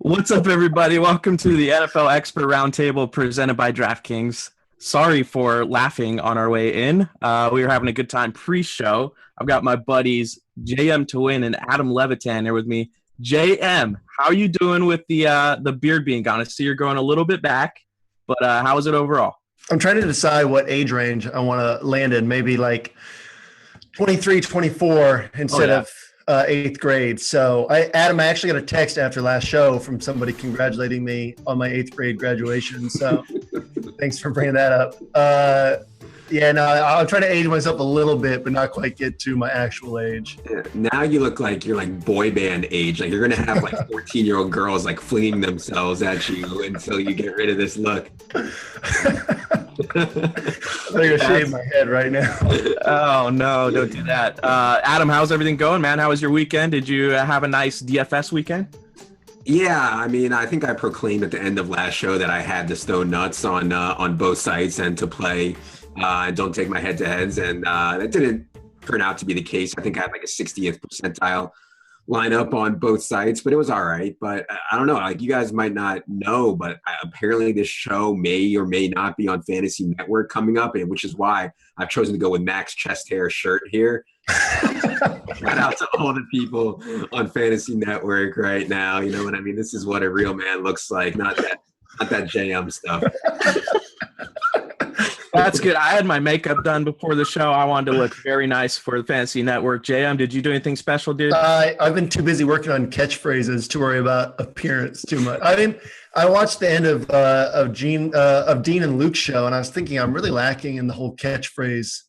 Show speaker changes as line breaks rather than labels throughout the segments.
What's up, everybody? Welcome to the NFL Expert Roundtable presented by DraftKings. Sorry for laughing on our way in. We were having a good time pre-show. I've got my buddies JM Twin and Adam Levitan here with me. JM, how are you doing with the beard being gone? I see you're growing a little bit back, but how is it overall?
I'm trying to decide what age range I want to land in. Maybe like 23, 24 instead of eighth grade. So Adam, I actually got a text after last show from somebody congratulating me on my eighth grade graduation. So thanks for bringing that up. I'll try to age myself a little bit, but not quite get to my actual age.
Yeah, now you look like you're like boy band age. Like you're going to have like 14-year-old girls like flinging themselves at you until you get rid of this look.
I'm going to shave my head right now.
Oh, no, don't do that. Adam, how's everything going, man? How was your weekend? Did you have a nice DFS weekend?
Yeah, I mean, I think I proclaimed at the end of last show that I had to stone nuts on both sites and to play don't take my head-to-heads, and that didn't turn out to be the case. I think I had like a 60th percentile lineup on both sites, but it was all right. But I don't know, like you guys might not know, but apparently this show may or may not be on Fantasy Network coming up, and which is why I've chosen to go with Max chest hair shirt here. Shout out to all the people on Fantasy Network right now. You know what I mean? This is what a real man looks like, not that JM stuff.
That's good. I had my makeup done before the show. I wanted to look very nice for the Fantasy Network. JM, did you do anything special, dude?
I've been too busy working on catchphrases to worry about appearance too much. I mean, I watched the end of Dean and Luke's show, and I was thinking I'm really lacking in the whole catchphrase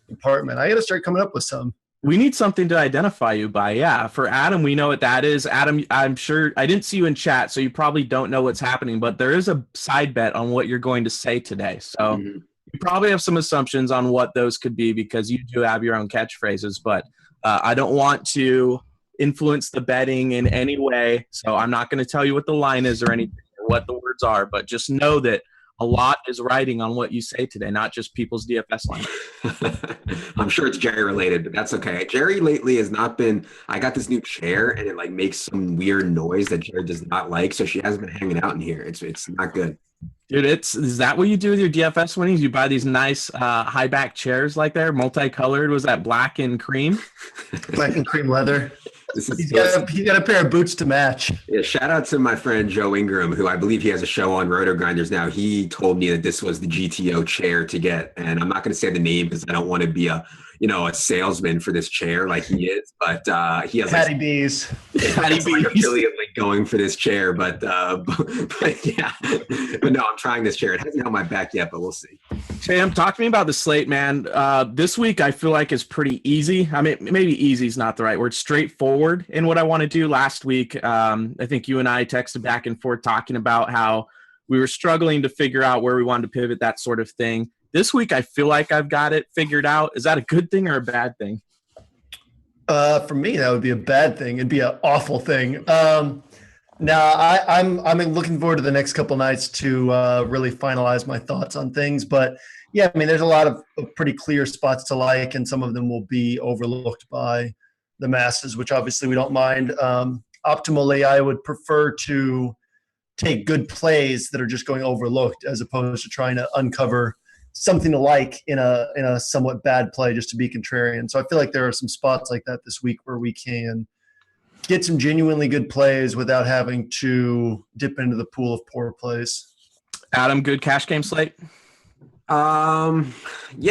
department. I got to start coming up with some.
We need something to identify you by. Yeah. For Adam, we know what that is. Adam, I'm sure I didn't see you in chat, so you probably don't know what's happening, but there is a side bet on what you're going to say today. So you probably have some assumptions on what those could be because you do have your own catchphrases, but I don't want to influence the betting in any way. So I'm not going to tell you what the line is or anything or what the words are, but just know that a lot is riding on what you say today, not just people's DFS line.
I'm sure it's Jerry related, but that's okay. Jerry lately has not been, I got this new chair and it like makes some weird noise that Jerry does not like. So she hasn't been hanging out in here. It's not good.
Dude, is that what you do with your DFS winnings? You buy these nice high back chairs like they're multicolored. Was that black and cream?
Black and cream leather. He's got a pair of boots to match.
Yeah, shout out to my friend Joe Ingram, who I believe he has a show on Roto Grinders now. He told me that this was the GTO chair to get, and I'm not going to say the name because I don't want to be a salesman for this chair like he is. But he has
Patty B's.
Patty B's affiliate link going for this chair, but yeah. But no, I'm trying this chair. It hasn't held my back yet, but we'll see.
Sam, talk to me about the slate, man. This week I feel like is pretty easy. I mean, maybe easy is not the right word. Straightforward in what I want to do. Last week, I think you and I texted back and forth talking about how we were struggling to figure out where we wanted to pivot, that sort of thing. This week, I feel like I've got it figured out. Is that a good thing or a bad thing?
For me, that would be a bad thing. It'd be an awful thing. I'm looking forward to the next couple nights to really finalize my thoughts on things. But yeah, I mean, there's a lot of pretty clear spots to like, and some of them will be overlooked by the masses, which obviously we don't mind. Optimally, I would prefer to take good plays that are just going overlooked as opposed to trying to uncover something to like in a somewhat bad play just to be contrarian. So I feel like there are some spots like that this week where we can get some genuinely good plays without having to dip into the pool of poor plays.
Adam, good cash game slate?
Yeah,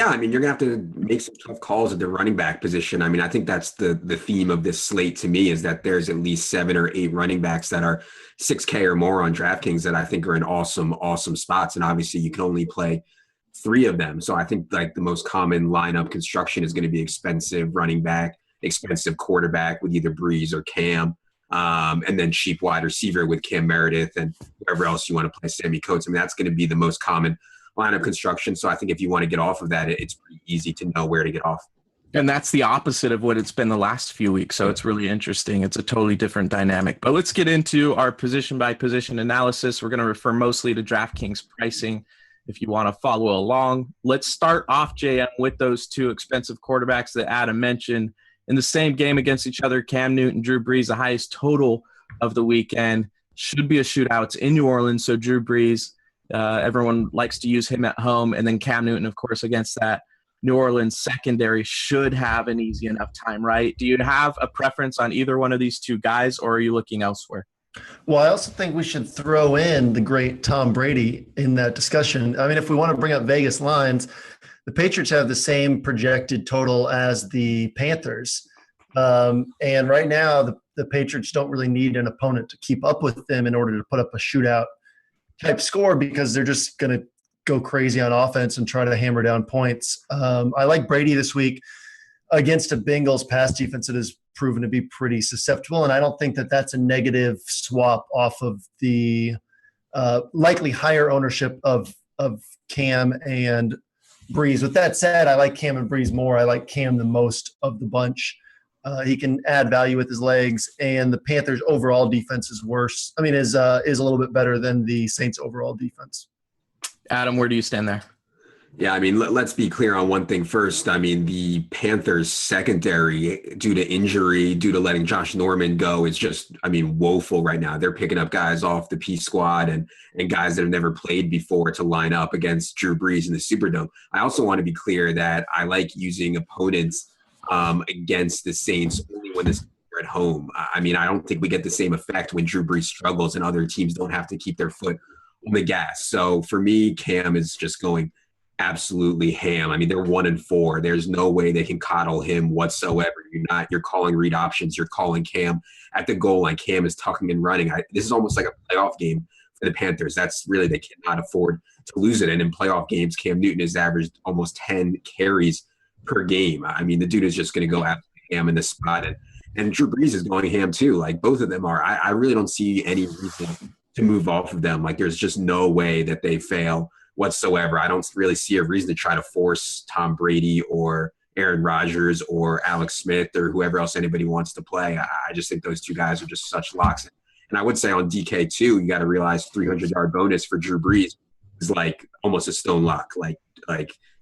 I mean, you're gonna have to make some tough calls at the running back position. I mean, I think that's the theme of this slate to me is that there's at least 7 or 8 running backs that are 6K or more on DraftKings that I think are in awesome spots. And obviously you can only play 3 of them. So I think like the most common lineup construction is going to be expensive running back, expensive quarterback with either Breeze or Cam, and then cheap wide receiver with Cam Meredith and whoever else you want to play, Sammy Coates. I mean, that's going to be the most common lineup construction. So I think if you want to get off of that, it's pretty easy to know where to get off.
And that's the opposite of what it's been the last few weeks. So it's really interesting. It's a totally different dynamic. But let's get into our position-by-position analysis. We're going to refer mostly to DraftKings pricing if you want to follow along. Let's start off, JM, with those 2 expensive quarterbacks that Adam mentioned. In the same game against each other, Cam Newton, Drew Brees, the highest total of the weekend. should be a shootout. It's in New Orleans, so Drew Brees, everyone likes to use him at home, and then Cam Newton, of course, against that New Orleans secondary should have an easy enough time, right? Do you have a preference on either one of these two guys, or are you looking elsewhere?
Well, I also think we should throw in the great Tom Brady in that discussion. I mean, if we want to bring up Vegas lines, the Patriots have the same projected total as the Panthers. And right now, the Patriots don't really need an opponent to keep up with them in order to put up a shootout type score, because they're just going to go crazy on offense and try to hammer down points. I like Brady this week against a Bengals pass defense that has proven to be pretty susceptible, and I don't think that that's a negative swap off of the likely higher ownership of Cam and Breeze. With that said, I like Cam and Breeze more. I like Cam the most of the bunch. He can add value with his legs, and the Panthers' overall defense is worse. I mean, is a little bit better than the Saints' overall defense.
Adam, where do you stand there?
Yeah, I mean, let's be clear on one thing first. I mean, the Panthers secondary, due to injury, due to letting Josh Norman go, is just, I mean, woeful right now. They're picking up guys off the P squad and guys that have never played before to line up against Drew Brees in the Superdome. I also want to be clear that I like using opponents against the Saints only when the Saints are at home. I mean, I don't think we get the same effect when Drew Brees struggles and other teams don't have to keep their foot on the gas. So for me, Cam is just going absolutely ham. I mean, they're 1-4. There's no way they can coddle him whatsoever. You're calling read options. You're calling Cam at the goal line. Cam is tucking and running. This is almost like a playoff game for the Panthers. That's really, they cannot afford to lose it. And in playoff games, Cam Newton has averaged almost 10 carries per game. I mean, the dude is just going to go absolutely ham in this spot. And Drew Brees is going ham too. Like, both of them are. I really don't see any reason to move off of them. Like, there's just no way that they fail whatsoever. I don't really see a reason to try to force Tom Brady or Aaron Rodgers or Alex Smith or whoever else anybody wants to play. I just think those two guys are just such locks. And I would say on DK too, you got to realize 300-yard bonus for Drew Brees is like almost a stone lock. Like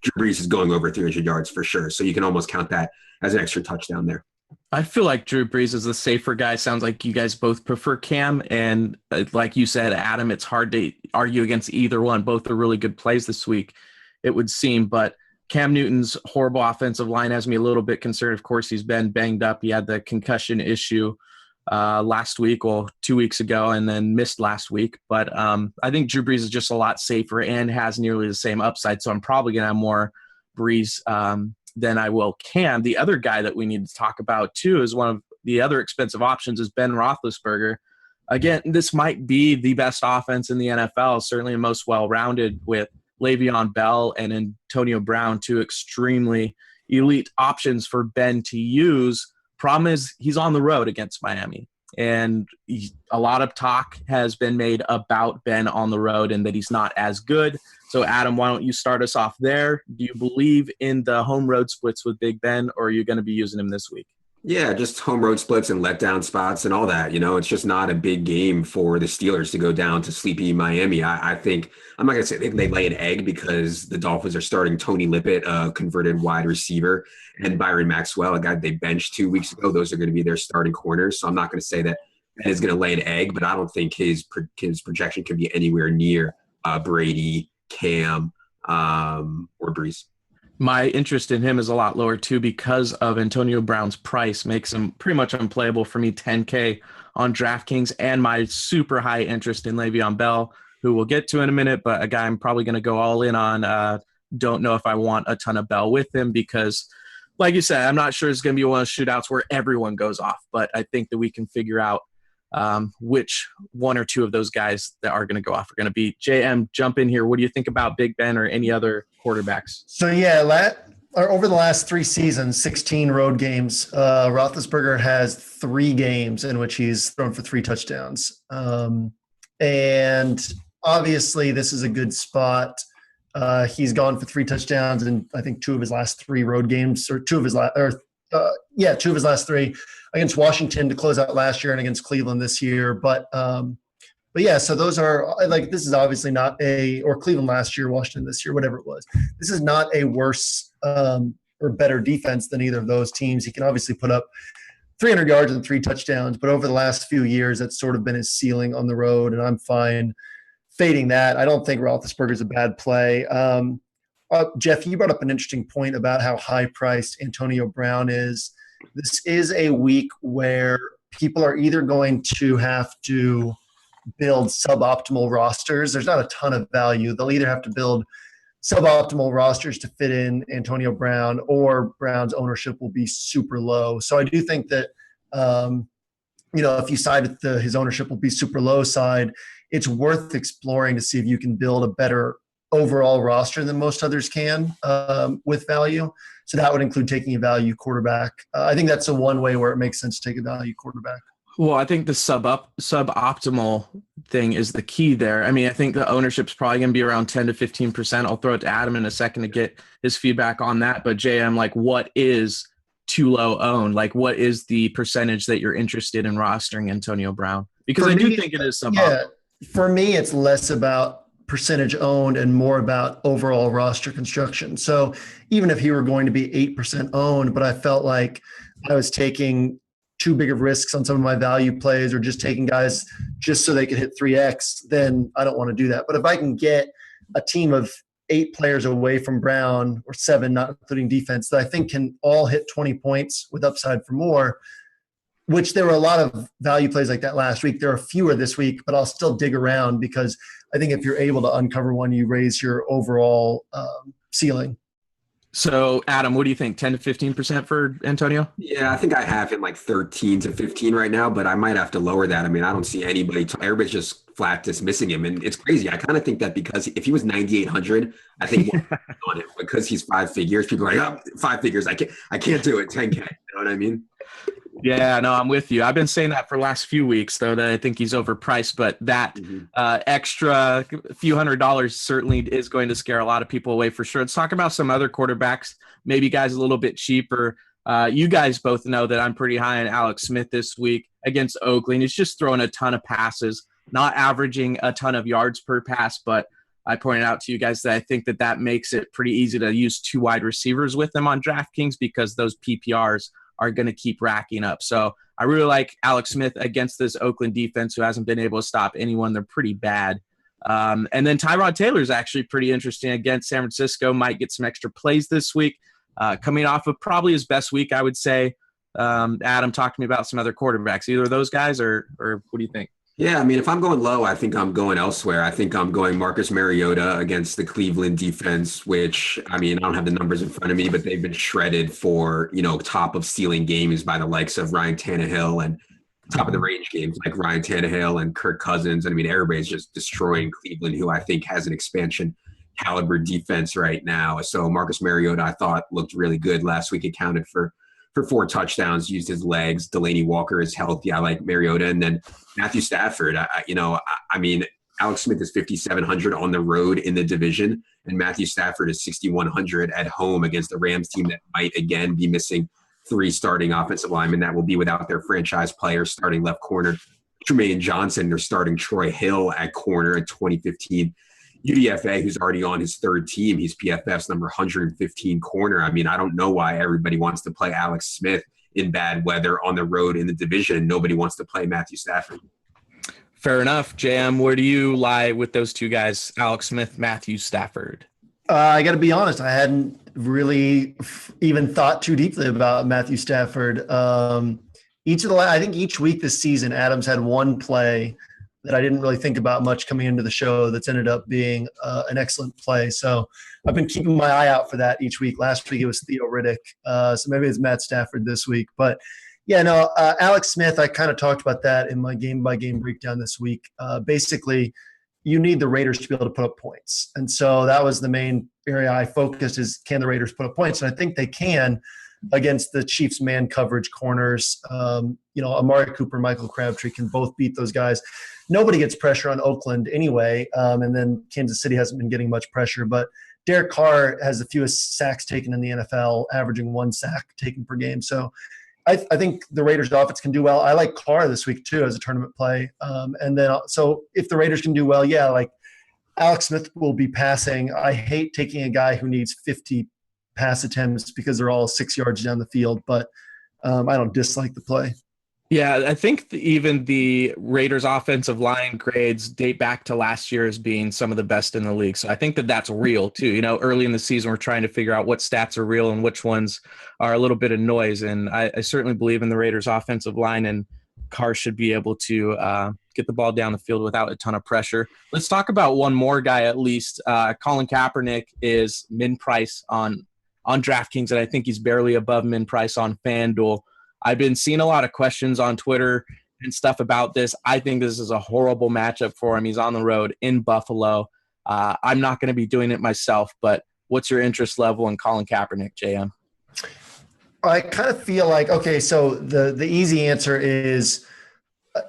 Drew Brees is going over 300 yards for sure. So you can almost count that as an extra touchdown there.
I feel like Drew Brees is the safer guy. Sounds like you guys both prefer Cam. And like you said, Adam, it's hard to argue against either one. Both are really good plays this week, it would seem. But Cam Newton's horrible offensive line has me a little bit concerned. Of course, he's been banged up. He had the concussion issue last week, 2 weeks ago, and then missed last week. But I think Drew Brees is just a lot safer and has nearly the same upside. So I'm probably going to have more Brees than I will Cam. The other guy that we need to talk about too is one of the other expensive options is Ben Roethlisberger. Again, this might be the best offense in the NFL, certainly the most well-rounded, with Le'Veon Bell and Antonio Brown, two extremely elite options for Ben to use. Problem is he's on the road against Miami, and a lot of talk has been made about Ben on the road and that he's not as good. So, Adam, why don't you start us off there? Do you believe in the home road splits with Big Ben, or are you going to be using him this week?
Yeah, just home road splits and letdown spots and all that. You know, it's just not a big game for the Steelers to go down to sleepy Miami. I think I'm not going to say they lay an egg, because the Dolphins are starting Tony Lippett, a converted wide receiver, and Byron Maxwell, a guy they benched 2 weeks ago. Those are going to be their starting corners. So I'm not going to say that is going to lay an egg, but I don't think his projection can be anywhere near Brady, Cam, or Brees.
My interest in him is a lot lower too, because of Antonio Brown's price makes him pretty much unplayable for me, 10K on DraftKings, and my super high interest in Le'Veon Bell, who we'll get to in a minute, but a guy I'm probably going to go all in on. Don't know if I want a ton of Bell with him, because like you said, I'm not sure it's going to be one of those shootouts where everyone goes off, but I think that we can figure out which one or two of those guys that are going to go off are going to be. JM, jump in here. What do you think about Big Ben or any other quarterbacks?
So, yeah, over the last 3 seasons, 16 road games, Roethlisberger has 3 games in which he's thrown for 3 touchdowns. And obviously this is a good spot. He's gone for 3 touchdowns in, I think, 2 of his last 3 road games, or 2 of his last 3 against Washington to close out last year and against Cleveland this year. But yeah, so those are, like, this is obviously not or Cleveland last year, Washington this year, whatever it was. This is not a worse or better defense than either of those teams. He can obviously put up 300 yards and 3 touchdowns. But over the last few years, that's sort of been his ceiling on the road, and I'm fine fading that. I don't think Roethlisberger's a bad play. Jeff, you brought up an interesting point about how high-priced Antonio Brown is. This is a week where people are either going to have to build suboptimal rosters. There's not a ton of value. They'll either have to build suboptimal rosters to fit in Antonio Brown, or Brown's ownership will be super low. So I do think that, if you side with his ownership will be super low side, it's worth exploring to see if you can build a better overall roster than most others can with value. So that would include taking a value quarterback. I think that's the one way where it makes sense to take a value quarterback.
Well, I think the suboptimal thing is the key there. I mean, I think the ownership's probably going to be around 10 to 15%. I'll throw it to Adam in a second to get his feedback on that. But JM, like, what is too low owned? Like, what is the percentage that you're interested in rostering Antonio Brown? Because I do think it is suboptimal.
Yeah, for me, it's less about percentage owned and more about overall roster construction. So even if he were going to be 8% owned, but I felt like I was taking too big of risks on some of my value plays, or just taking guys just so they could hit 3X, then I don't want to do that. But if I can get a team of 8 players away from Brown, or 7, not including defense, that I think can all hit 20 points with upside for more, which there were a lot of value plays like that last week. There are fewer this week, but I'll still dig around, because I think if you're able to uncover one, you raise your overall ceiling.
So, Adam, what do you think? 10 to 15% for Antonio?
Yeah, I think I have him like 13 to 15 right now, but I might have to lower that. I mean, I don't see anybody. Everybody's just flat dismissing him. And it's crazy. I kind of think that because if he was 9,800, I think more on it, because he's 5 figures. People are like, oh, 5 figures. I can't do it. 10K. You know what I mean?
Yeah, no, I'm with you. I've been saying that for the last few weeks, though, that I think he's overpriced. But that extra few $100s certainly is going to scare a lot of people away for sure. Let's talk about some other quarterbacks, maybe guys a little bit cheaper. You guys both know that I'm pretty high on Alex Smith this week against Oakland. He's just throwing a ton of passes, not averaging a ton of yards per pass, but I pointed out to you guys that I think that makes it pretty easy to use 2 wide receivers with them on DraftKings, because those PPRs are going to keep racking up. So I really like Alex Smith against this Oakland defense, who hasn't been able to stop anyone. They're pretty bad. And then Tyrod Taylor is actually pretty interesting against San Francisco. Might get some extra plays this week, coming off of probably his best week, I would say. Adam, talk to me about some other quarterbacks, either of those guys, or what do you think?
Yeah, I mean, if I'm going low, I think I'm going elsewhere. I think I'm going Marcus Mariota against the Cleveland defense, which, I mean, I don't have the numbers in front of me, but they've been shredded for, top of ceiling games by the likes of Ryan Tannehill, and top of the range games like Ryan Tannehill and Kirk Cousins. And I mean, everybody's just destroying Cleveland, who I think has an expansion caliber defense right now. So Marcus Mariota, I thought, looked really good last week. Accounted for 4 touchdowns, used his legs. Delaney Walker is healthy. I like Mariota. And then Matthew Stafford, I mean, Alex Smith is 5,700 on the road in the division, and Matthew Stafford is 6,100 at home against the Rams team that might again be missing 3 starting offensive linemen. That will be without their franchise player, starting left corner Tremaine Johnson. They're starting Troy Hill at corner in 2015. UDFA, who's already on his 3rd team, he's PFF's number 115 corner. I mean, I don't know why everybody wants to play Alex Smith in bad weather on the road in the division, and nobody wants to play Matthew Stafford.
Fair enough. JM, where do you lie with those 2 guys, Alex Smith, Matthew Stafford?
I got to be honest, I hadn't really even thought too deeply about Matthew Stafford. I think each week this season, Adams had one play that I didn't really think about much coming into the show that's ended up being an excellent play. So I've been keeping my eye out for that each week. Last week it was Theo Riddick. So maybe it's Matt Stafford this week. But yeah, no, Alex Smith, I kind of talked about that in my game-by-game breakdown this week. Basically, you need the Raiders to be able to put up points. And so that was the main area I focused, is can the Raiders put up points? And I think they can against the Chiefs man coverage corners. Amari Cooper, Michael Crabtree can both beat those guys. Nobody gets pressure on Oakland anyway, and then Kansas City hasn't been getting much pressure. But Derek Carr has the fewest sacks taken in the NFL, averaging 1 sack taken per game. So I think the Raiders' offense can do well. I like Carr this week too as a tournament play. So if the Raiders can do well, yeah, like Alex Smith will be passing. I hate taking a guy who needs 50 pass attempts because they're all 6 yards down the field. But I don't dislike the play.
Yeah, I think even the Raiders offensive line grades date back to last year as being some of the best in the league. So I think that that's real too. You know, early in the season, we're trying to figure out what stats are real and which ones are a little bit of noise. And I certainly believe in the Raiders offensive line, and Carr should be able to get the ball down the field without a ton of pressure. Let's talk about one more guy at least. Colin Kaepernick is min price on DraftKings, and I think he's barely above min price on FanDuel. I've been seeing a lot of questions on Twitter and stuff about this. I think this is a horrible matchup for him. He's on the road in Buffalo. I'm not going to be doing it myself, but what's your interest level in Colin Kaepernick, JM?
I kind of feel like, okay, so the easy answer is,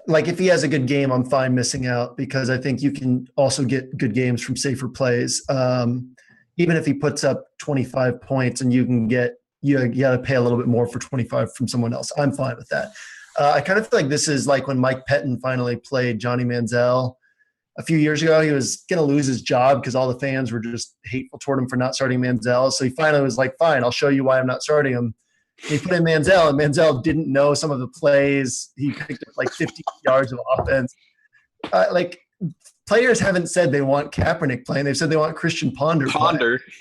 like, if he has a good game, I'm fine missing out, because I think you can also get good games from safer plays. Even if he puts up 25 points and you can get, you got to pay a little bit more for 25 from someone else, I'm fine with that. I kind of feel like this is like when Mike Pettin finally played Johnny Manziel a few years ago. He was going to lose his job because all the fans were just hateful toward him for not starting Manziel. So he finally was like, fine, I'll show you why I'm not starting him. He put in Manziel, and Manziel didn't know some of the plays. He picked up like 50 yards of offense. Like, players haven't said they want Kaepernick playing. They've said they want Christian Ponder.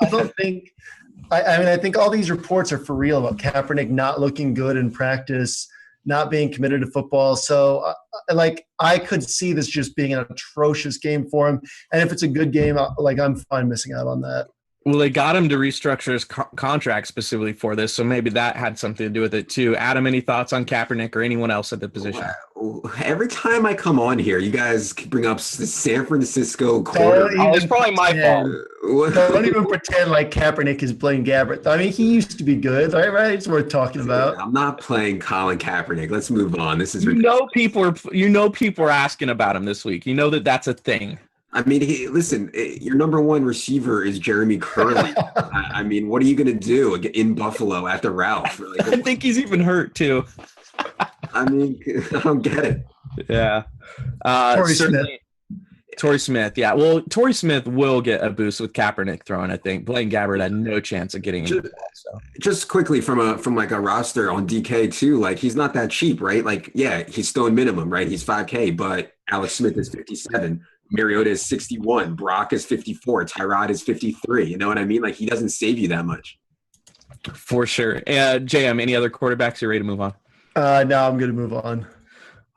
I don't think – I mean, I think all these reports are for real about Kaepernick not looking good in practice, not being committed to football. So, I could see this just being an atrocious game for him. And if it's a good game, I'm fine missing out on that.
Well, they got him to restructure his contract specifically for this, so maybe that had something to do with it too. Adam, any thoughts on Kaepernick or anyone else at the position?
Every time I come on here, you guys bring up the San Francisco quarterback.
It's probably my fault.
Don't even pretend like Kaepernick is playing Gabbert. I mean, he used to be good, right? It's worth talking about.
I'm not playing Colin Kaepernick. Let's move on. This is
ridiculous. People are asking about him this week. You know that's a thing.
I mean, listen, your number one receiver is Jeremy Curley. I mean, what are you going to do in Buffalo after Ralph?
I think he's even hurt, too.
I mean, I don't get it.
Yeah. Torrey Smith, yeah. Well, Torrey Smith will get a boost with Kaepernick throwing, I think. Blaine Gabbert had no chance of getting him.
Just quickly from a roster on DK, too, like, he's not that cheap, right? Like, yeah, he's still in minimum, right? He's $5K, but Alex Smith is 57. Mariota is 61. Brock is 54. Tyrod is 53. You know what I mean? Like, he doesn't save you that much.
For sure. JM, any other quarterbacks you're ready to move on?
No, I'm going to move on.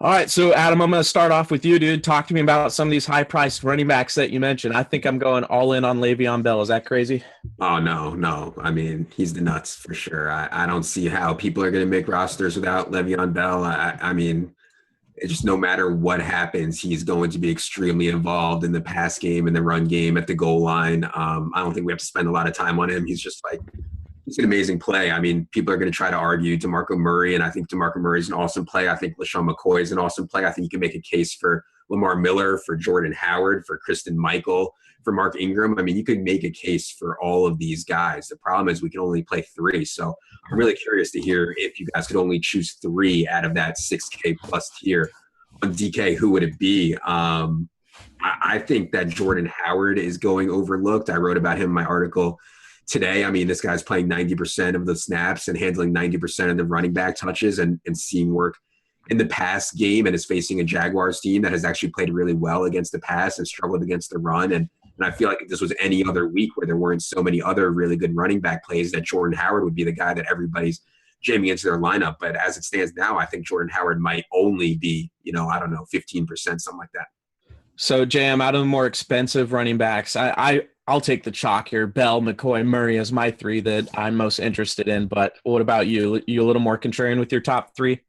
All right. So, Adam, I'm going to start off with you, dude. Talk to me about some of these high-priced running backs that you mentioned. I think I'm going all in on Le'Veon Bell. Is that crazy?
Oh, no. I mean, he's the nuts for sure. I don't see how people are going to make rosters without Le'Veon Bell. I mean – it's just no matter what happens, he's going to be extremely involved in the pass game and the run game at the goal line. I don't think we have to spend a lot of time on him. He's an amazing play. I mean, people are going to try to argue DeMarco Murray, and I think DeMarco Murray is an awesome play. I think LaShawn McCoy is an awesome play. I think you can make a case for Lamar Miller, for Jordan Howard, for Kristen Michael, for Mark Ingram. I mean, you could make a case for all of these guys. The problem is we can only play 3. So I'm really curious to hear if you guys could only choose 3 out of that 6K plus tier on DK, who would it be? I think that Jordan Howard is going overlooked. I wrote about him in my article today. I mean, this guy's playing 90% of the snaps and handling 90% of the running back touches and seeing work in the pass game, and is facing a Jaguars team that has actually played really well against the pass and struggled against the run. And I feel like if this was any other week where there weren't so many other really good running back plays, that Jordan Howard would be the guy that everybody's jamming into their lineup. But as it stands now, I think Jordan Howard might only be, 15%, something like that.
So, Jam, out of the more expensive running backs, I'll take the chalk here. Bell, McCoy, Murray as my 3 that I'm most interested in. But what about you? You a little more contrarian with your top 3?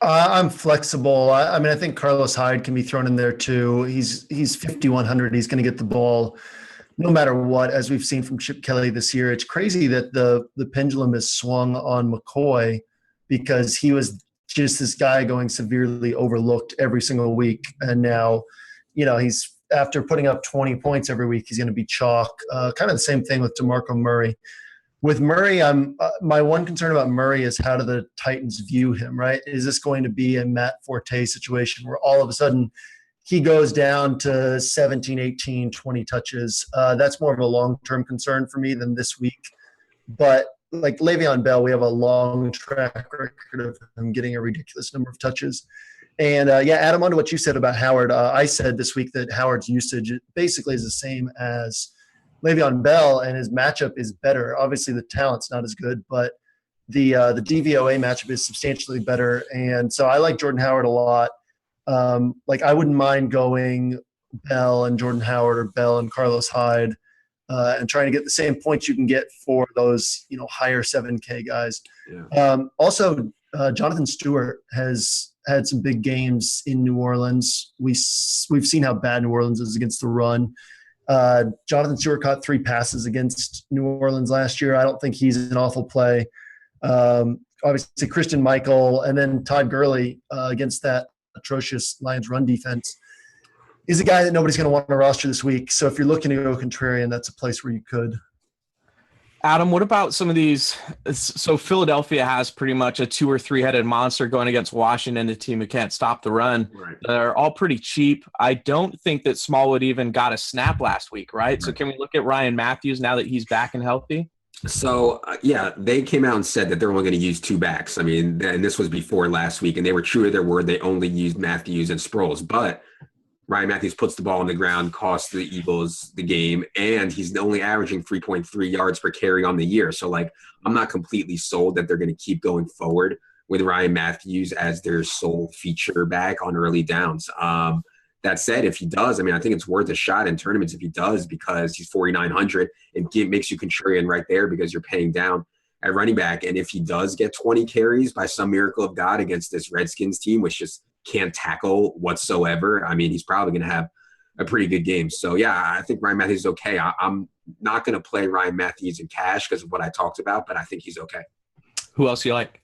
I'm flexible. I mean, I think Carlos Hyde can be thrown in there too. He's 5,100. He's going to get the ball no matter what, as we've seen from Chip Kelly this year. It's crazy that the pendulum is swung on McCoy, because he was just this guy going severely overlooked every single week. And now, he's, after putting up 20 points every week, he's going to be chalk. Kind of the same thing with DeMarco Murray. With Murray, my one concern about Murray is, how do the Titans view him, right? Is this going to be a Matt Forte situation where all of a sudden he goes down to 17, 18, 20 touches? That's more of a long-term concern for me than this week. But like Le'Veon Bell, we have a long track record of him getting a ridiculous number of touches. And Adam, on to what you said about Howard. I said this week that Howard's usage basically is the same as Le'Veon Bell, and his matchup is better. Obviously, the talent's not as good, but the DVOA matchup is substantially better. And so I like Jordan Howard a lot. I wouldn't mind going Bell and Jordan Howard or Bell and Carlos Hyde and trying to get the same points you can get for those, higher 7K guys. Yeah. Also, Jonathan Stewart has had some big games in New Orleans. We've seen how bad New Orleans is against the run. Jonathan Stewart caught 3 passes against New Orleans last year. I don't think he's an awful play. Obviously, Christian Michael and then Todd Gurley against that atrocious Lions run defense is a guy that nobody's going to want to roster this week. So if you're looking to go contrarian, that's a place where you could.
Adam, what about some of these? So Philadelphia has pretty much a 2 or 3-headed monster going against Washington, a team who can't stop the run. Right. They're all pretty cheap. I don't think that Smallwood even got a snap last week, right? So can we look at Ryan Matthews now that he's back and healthy?
So, they came out and said that they're only going to use 2 backs. I mean, and this was before last week, and they were true to their word. They only used Matthews and Sproles. But Ryan Matthews puts the ball on the ground, costs the Eagles the game, and he's only averaging 3.3 yards per carry on the year. So, I'm not completely sold that they're going to keep going forward with Ryan Matthews as their sole feature back on early downs. That said, if he does, I think it's worth a shot in tournaments if he does, because he's 4,900. It makes you contrarian right there because you're paying down at running back. And if he does get 20 carries by some miracle of God against this Redskins team, which just can't tackle whatsoever, he's probably going to have a pretty good game. So, I think Ryan Matthews is okay. I'm not going to play Ryan Matthews in cash because of what I talked about, but I think he's okay.
Who else do you like?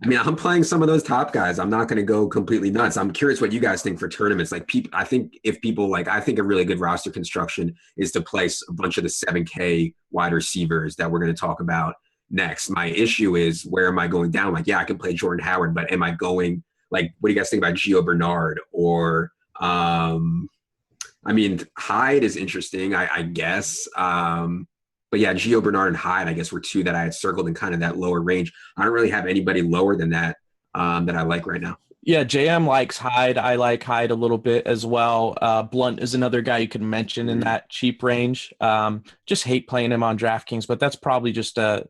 I'm playing some of those top guys. I'm not going to go completely nuts. I'm curious what you guys think for tournaments. I think a really good roster construction is to place a bunch of the 7K wide receivers that we're going to talk about next. My issue is, where am I going down? I can play Jordan Howard, but am I going, what do you guys think about Gio Bernard? Or, Hyde is interesting, I guess. But Gio Bernard and Hyde, I guess, were 2 that I had circled in kind of that lower range. I don't really have anybody lower than that that I like right now.
Yeah, JM likes Hyde. I like Hyde a little bit as well. Blunt is another guy you can mention in that cheap range. Just hate playing him on DraftKings, but that's probably just a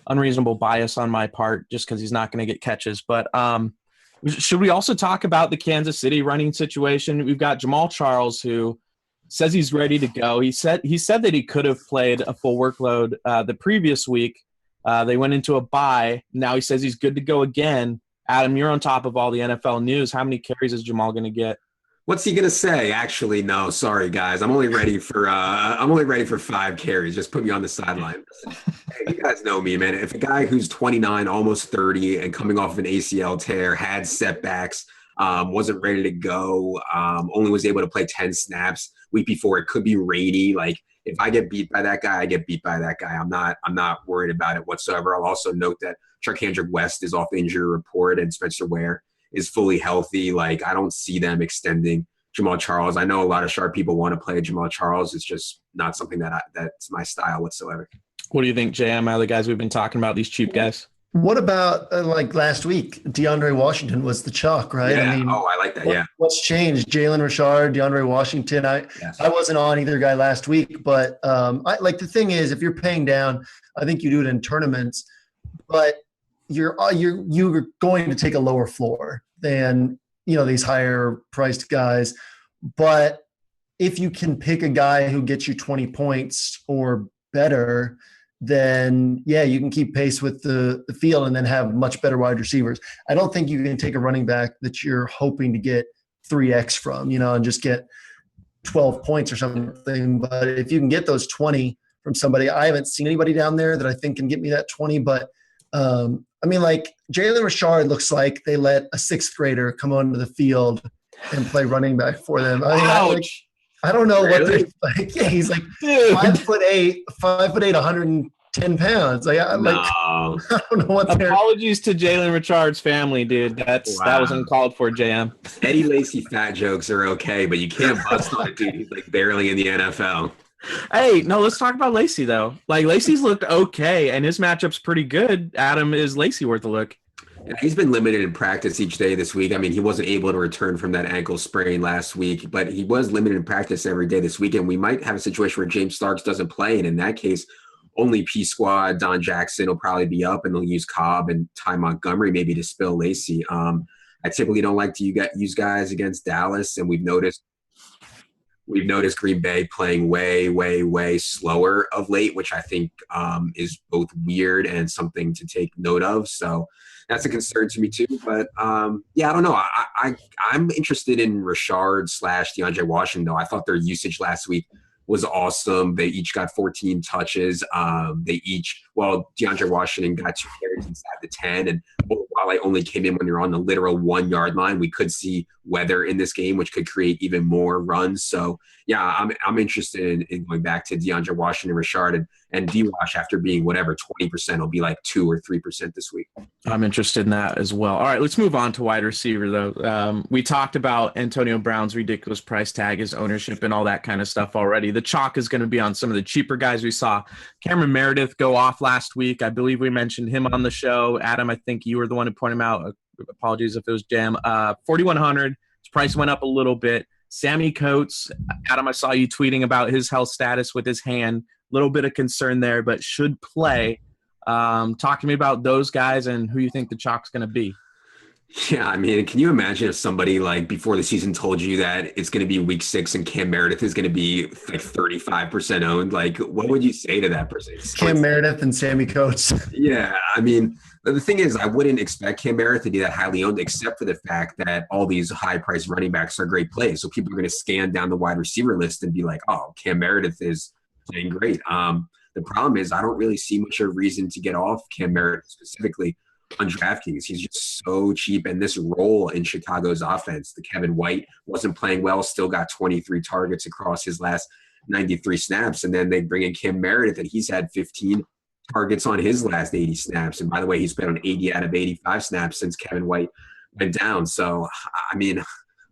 unreasonable bias on my part just because he's not going to get catches. But should we also talk about the Kansas City running situation? We've got Jamal Charles, who says he's ready to go. He said that he could have played a full workload the previous week. They went into a bye. Now he says he's good to go again. Adam, you're on top of all the NFL news. How many carries is Jamal going to get?
What's he going to say? Actually, no, sorry guys. I'm only ready for 5 carries. Just put me on the sideline. Hey, you guys know me, man. If a guy who's 29, almost 30 and coming off of an ACL tear, had setbacks, wasn't ready to go, only was able to play 10 snaps week before, it could be rainy. If I get beat by that guy, I get beat by that guy. I'm not worried about it whatsoever. I'll also note that Charkandrick West is off the injury report and Spencer Ware is fully healthy. I don't see them extending Jamal Charles. I know a lot of sharp people want to play Jamal Charles. It's just not something that's my style whatsoever.
What do you think, JM, out of the guys we've been talking about, these cheap guys?
What about last week? DeAndre Washington was the chalk, right?
Yeah. I like that.
What's changed? Jalen Richard, DeAndre Washington. I wasn't on either guy last week, but the thing is, if you're paying down, I think you do it in tournaments, but you're going to take a lower floor than these higher priced guys. But if you can pick a guy who gets you 20 points or better, then you can keep pace with the field and then have much better wide receivers. I don't think you can take a running back that you're hoping to get 3x from, and just get 12 points or something. But if you can get those 20 from somebody, I haven't seen anybody down there that I think can get me that 20. But Jalen Richard looks like they let a 6th grader come onto the field and play running back for them. I don't know what they're like. Yeah, he's 5'8", 110 pounds. I don't know what they're.
Apologies to Jalen Richard's family, dude. That was uncalled for, JM.
Eddie Lacy fat jokes are okay, but you can't bust on a dude who's barely in the NFL.
Hey, no, let's talk about Lacey though. Like Lacey's looked okay, and his matchup's pretty good. Adam, is Lacey worth a look?
Yeah, he's been limited in practice each day this week. I mean, he wasn't able to return from that ankle sprain last week, but he was limited in practice every day this weekend. We might have a situation where James Starks doesn't play, and in that case, only P Squad, Don Jackson will probably be up, and they'll use Cobb and Ty Montgomery maybe to spill Lacey. I typically don't like to use guys against Dallas, and we've noticed Green Bay playing way, way, way slower of late, which I think is both weird and something to take note of. So that's a concern to me too. But yeah, I don't know. I'm interested in Richard / DeAndre Washington, though. I thought their usage last week was awesome. They each got 14 touches. DeAndre Washington got 2 carries inside the 10. And while I only came in when you're on the literal 1 yard line, we could see weather in this game, which could create even more runs. So yeah, I'm interested in going back to DeAndre Washington, Richard, and D-Wash after being whatever 20% will be like 2 or 3% this week.
I'm interested in that as well. All right, let's move on to wide receiver though. We talked about Antonio Brown's ridiculous price tag, his ownership, and all that kind of stuff already. The chalk is going to be on some of the cheaper guys. We saw Cameron Meredith go off last week. I believe we mentioned him on the show. Adam, I think you were the one who pointed him out. Apologies if it was Jam. 4,100. His price went up a little bit. Sammy Coates, Adam, I saw you tweeting about his health status with his hand. Little bit of concern there, but should play. Talk to me about those guys and who you think the chalk's going to be.
Yeah, I mean, can you imagine if somebody like before the season told you that it's going to be week 6 and Cam Meredith is going to be like 35% owned? Like, what would you say to that person?
Cam Meredith and Sammy Coates.
Yeah, I mean, the thing is, I wouldn't expect Cam Meredith to be that highly owned, except for the fact that all these high-priced running backs are great plays. So people are going to scan down the wide receiver list and be like, "Oh, Cam Meredith is playing great." The problem is, I don't really see much of a reason to get off Cam Meredith specifically on DraftKings. He's just so cheap, and this role in Chicago's offense, the Kevin White wasn't playing well, still got 23 targets across his last 93 snaps, and then they bring in Cam Meredith, and he's had 15 targets on his last 80 snaps. And by the way, he's been on 80 out of 85 snaps since Kevin White went down. So, I mean,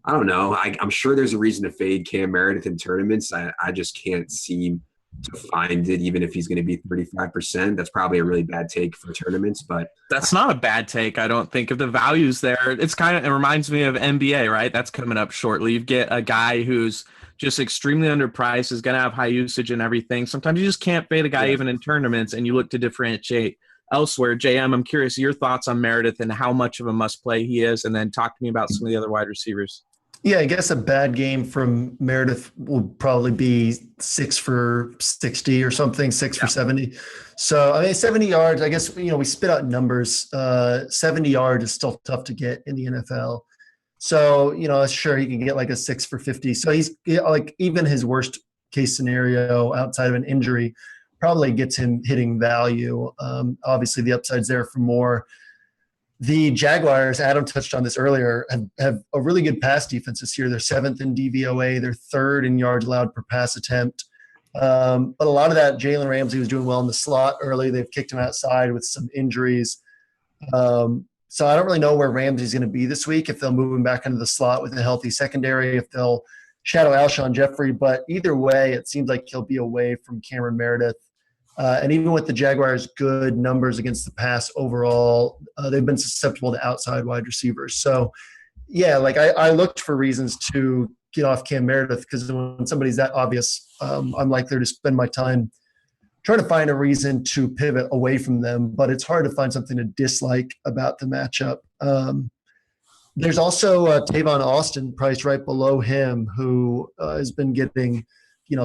I don't know. I'm sure there's a reason to fade Cam Meredith in tournaments. I just can't seem to find it, even if he's going to be 35%. That's probably a really bad take for tournaments, but
that's not a bad take. I don't think if the value's there, it reminds me of NBA, right? That's coming up shortly. You get a guy who's just extremely underpriced, is going to have high usage and everything. Sometimes you just can't fade a guy even in tournaments, and you look to differentiate elsewhere. JM, I'm curious your thoughts on Meredith and how much of a must play he is, and then talk to me about some of the other wide receivers.
Yeah, I guess a bad game from Meredith would probably be 6 for 60 or something, 6 for 70. So, I mean, 70 yards, I guess, we spit out numbers. 70 yards is still tough to get in the NFL. So, sure, he can get like a 6 for 50. So he's like, even his worst case scenario outside of an injury probably gets him hitting value. Obviously, the upside's there for more. The Jaguars, Adam touched on this earlier, have a really good pass defense this year. They're 7th in DVOA. They're 3rd in yards allowed per pass attempt. But a lot of that, Jalen Ramsey was doing well in the slot early. They've kicked him outside with some injuries. So I don't really know where Ramsey's going to be this week, if they'll move him back into the slot with a healthy secondary, if they'll shadow Alshon Jeffrey. But either way, it seems like he'll be away from Cameron Meredith. And even with the Jaguars' good numbers against the pass overall, they've been susceptible to outside wide receivers. So, yeah, like I looked for reasons to get off Cam Meredith, because when somebody's that obvious, I'm likely to spend my time trying to find a reason to pivot away from them. But it's hard to find something to dislike about the matchup. There's also Tavon Austin priced right below him, who has been getting –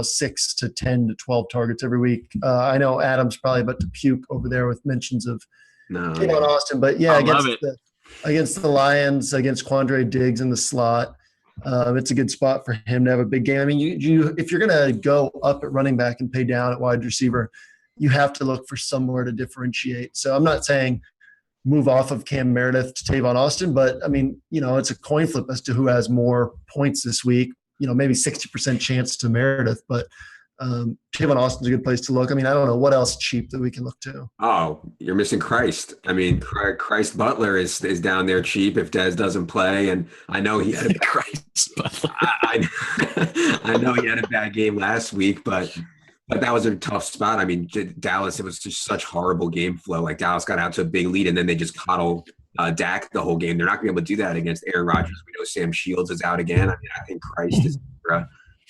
6 to 10 to 12 targets every week. I know Adam's probably about to puke over there with mentions of Tavon Austin, but yeah, against the Lions, against Quandre Diggs in the slot, it's a good spot for him to have a big game. I mean, you if you're going to go up at running back and pay down at wide receiver, you have to look for somewhere to differentiate. So I'm not saying move off of Cam Meredith to Tavon Austin, but I mean, it's a coin flip as to who has more points this week. Maybe 60% chance to Meredith, but Tavon Austin's a good place to look. I mean, I don't know what else cheap that we can look to.
Oh, you're missing Christ. I mean, Christ Butler is down there cheap if Dez doesn't play, and I know he had a
Christ Butler.
I know he had a bad game last week, but that was a tough spot. I mean, Dallas, it was just such horrible game flow. Like Dallas got out to a big lead, and then they just coddled Dak the whole game. They're not going to be able to do that against Aaron Rodgers. We know Sam Shields is out again. I mean, I think Christ is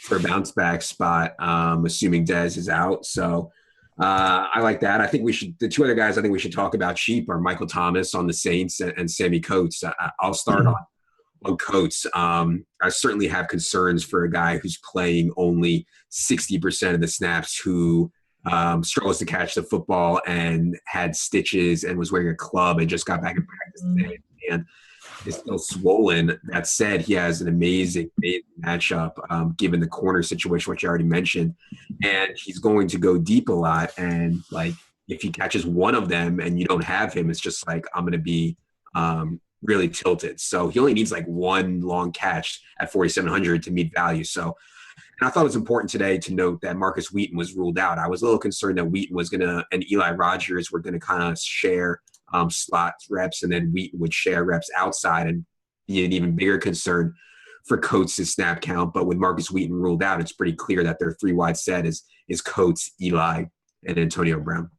for a bounce back spot, assuming Dez is out. So I like that. I think the two other guys I think we should talk about cheap are Michael Thomas on the Saints and Sammy Coates. I'll start on Coates. I certainly have concerns for a guy who's playing only 60% of the snaps, who struggles to catch the football and had stitches and was wearing a club and just got back in practice today and is still swollen. That said, he has an amazing matchup given the corner situation, which I already mentioned, and he's going to go deep a lot. And like, if he catches one of them and you don't have him, it's just like, I'm going to be really tilted. So he only needs like one long catch at 4,700 to meet value. So, and I thought it was important today to note that Marcus Wheaton was ruled out. I was a little concerned that Wheaton was and Eli Rogers were going to kind of share slot reps, and then Wheaton would share reps outside and be an even bigger concern for Coates' snap count. But with Marcus Wheaton ruled out, it's pretty clear that their 3-wide set is Coates, Eli, and Antonio Brown.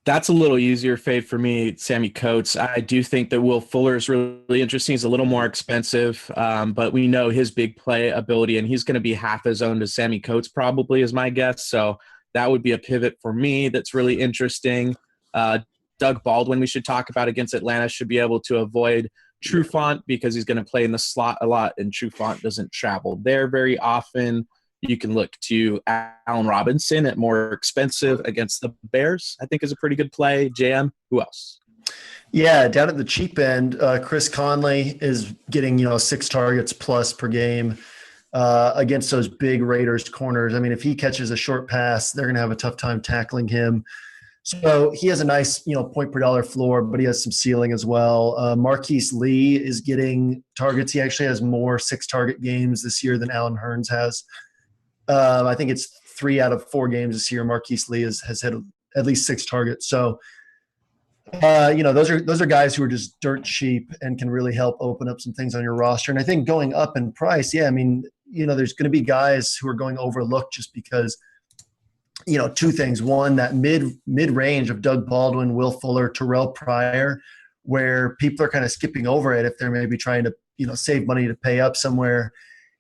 That's a little easier fade for me, Sammy Coates. I do think that Will Fuller is really interesting. He's a little more expensive, but we know his big play ability, and he's going to be half as owned as Sammy Coates probably is my guess. So that would be a pivot for me that's really interesting. Doug Baldwin we should talk about against Atlanta should be able to avoid Trufant because he's going to play in the slot a lot, and Trufant doesn't travel there very often. You can look to Allen Robinson at more expensive against the Bears, I think is a pretty good play. JM, who else?
Yeah, down at the cheap end, Chris Conley is getting 6 targets plus per game against those big Raiders corners. I mean, if he catches a short pass, they're going to have a tough time tackling him. So he has a nice, point per dollar floor, but he has some ceiling as well. Marquise Lee is getting targets. He actually has more 6-target games this year than Allen Hurns has. I think it's 3 out of 4 games this year. Marquise Lee has hit at least 6 targets. So, those are guys who are just dirt cheap and can really help open up some things on your roster. And I think going up in price, yeah, I mean, there's going to be guys who are going overlooked just because, 2 things. One, that mid-range of Doug Baldwin, Will Fuller, Terrell Pryor, where people are kind of skipping over it if they're maybe trying to, save money to pay up somewhere.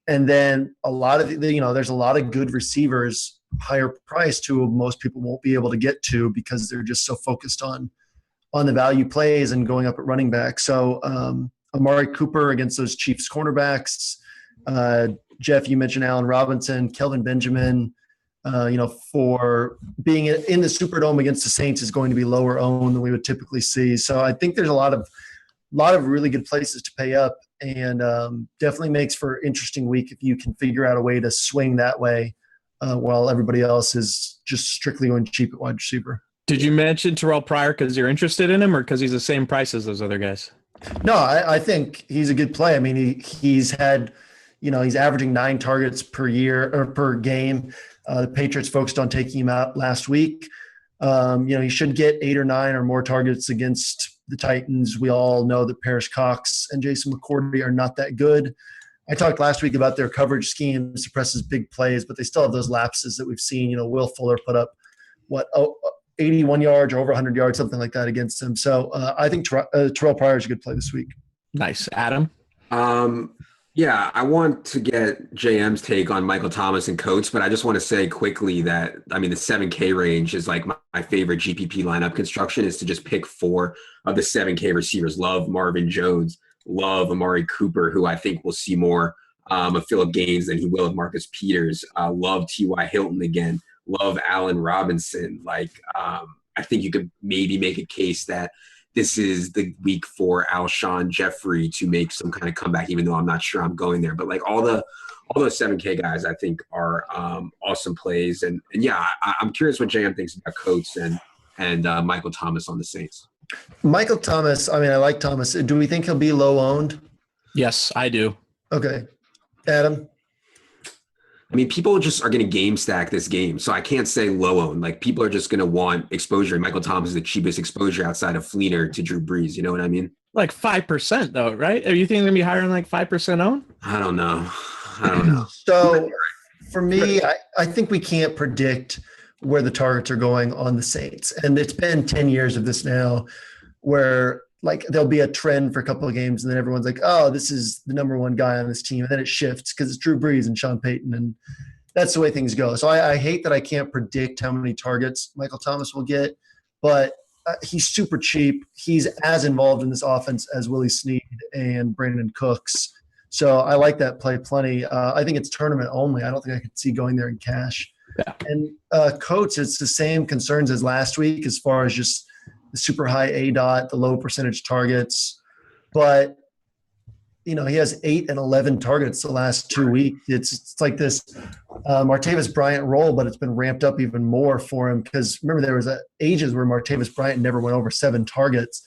And then a lot of there's a lot of good receivers, higher priced, who most people won't be able to get to because they're just so focused on the value plays and going up at running back. So Amari Cooper against those Chiefs cornerbacks. Jeff, you mentioned Allen Robinson, Kelvin Benjamin. For being in the Superdome against the Saints is going to be lower owned than we would typically see. So I think there's a lot of really good places to pay up, and definitely makes for an interesting week if you can figure out a way to swing that way while everybody else is just strictly going cheap at wide receiver.
Did you mention Terrell Pryor because you're interested in him or because he's the same price as those other guys?
No, I think he's a good play. I mean, he's had, he's averaging 9 targets per year or per game. The Patriots focused on taking him out last week. He should get 8 or 9 or more targets against the Titans. We all know that Parrish Cox and Jason McCourty are not that good. I talked last week about their coverage scheme suppresses big plays, but they still have those lapses that we've seen. Will Fuller put up 81 yards or over 100 yards, something like that against them. So I think Terrell Pryor is a good play this week.
Nice. Adam?
Yeah, I want to get JM's take on Michael Thomas and Coates, but I just want to say quickly that, the 7K range is like my favorite GPP lineup construction is to just pick 4 of the 7K receivers. Love Marvin Jones, love Amari Cooper, who I think will see more of Phillip Gaines than he will of Marcus Peters. Love T.Y. Hilton again. Love Allen Robinson. I think you could maybe make a case that this is the week for Alshon Jeffrey to make some kind of comeback, even though I'm not sure I'm going there. But all those 7K guys, I think are awesome plays. And yeah, I'm curious what JM thinks about Coates and Michael Thomas on the Saints.
Michael Thomas, I like Thomas. Do we think he'll be low owned?
Yes, I do.
Okay. Adam?
I mean, people just are going to game stack this game. So I can't say low own. Like, people are just going to want exposure. Michael Thomas is the cheapest exposure outside of Fleener to Drew Brees. You know what I mean?
Like 5% though, right? Are you thinking they're going to be higher than like 5% own?
I don't know. I don't know.
So for me, I think we can't predict where the targets are going on the Saints. And it's been 10 years of this now where like there'll be a trend for a couple of games and then everyone's like, oh, this is the number one guy on this team. And then it shifts because it's Drew Brees and Sean Payton. And that's the way things go. So I hate that I can't predict how many targets Michael Thomas will get, but he's super cheap. He's as involved in this offense as Willie Snead and Brandon Cooks. So I like that play plenty. I think it's tournament only. I don't think I could see going there in cash.
Yeah.
And Coates, it's the same concerns as last week as far as just the super high ADOT, the low percentage targets. But, you know, he has 8 and 11 targets the last 2 weeks. It's like this Martavis Bryant role, but it's been ramped up even more for him because remember there was ages where Martavis Bryant never went over 7 targets.